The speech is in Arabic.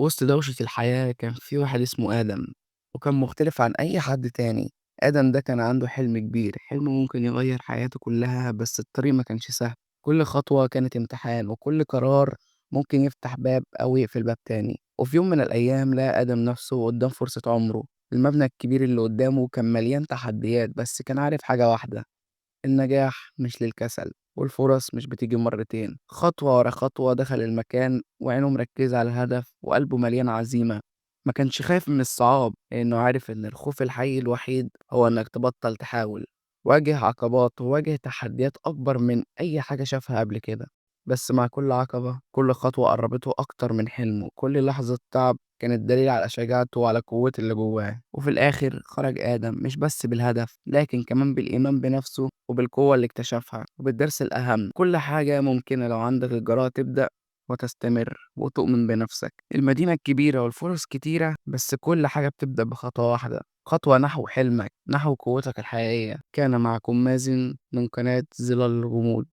وسط دوشة الحياة كان في واحد اسمه آدم، وكان مختلف عن أي حد تاني. آدم ده كان عنده حلم كبير، حلم ممكن يغير حياته كلها، بس الطريق ما كانش سهل. كل خطوة كانت امتحان، وكل قرار ممكن يفتح باب أو يقفل باب تاني. وفي يوم من الأيام لقى آدم نفسه قدام فرصة عمره. المبنى الكبير اللي قدامه كان مليان تحديات، بس كان عارف حاجة واحدة: النجاح مش للكسل، والفرص مش بتيجي مرتين. خطوة ورا خطوة دخل المكان، وعينه مركزة على الهدف وقلبه مليان عزيمة. ما كانش خايف من الصعاب، لأنه عارف إن الخوف الحقيقي الوحيد هو إنك تبطل تحاول. واجه عقبات وواجه تحديات أكبر من أي حاجة شافها قبل كده، بس مع كل عقبة كل خطوة قربته أكتر من حلمه. كل لحظة تعب كانت دليل على شجاعته وعلى قوة اللي جواه. وفي الآخر خرج آدم مش بس بالهدف، لكن كمان بالإيمان بنفسه وبالقوة اللي اكتشفها وبالدرس الأهم: كل حاجة ممكنة لو عندك الجرأة تبدأ وتستمر وتؤمن بنفسك. المدينة الكبيرة والفرص كتيرة، بس كل حاجة بتبدأ بخطوة واحدة، خطوة نحو حلمك، نحو قوتك الحقيقية. كان معكم مازن من قناة ظلال الغموض.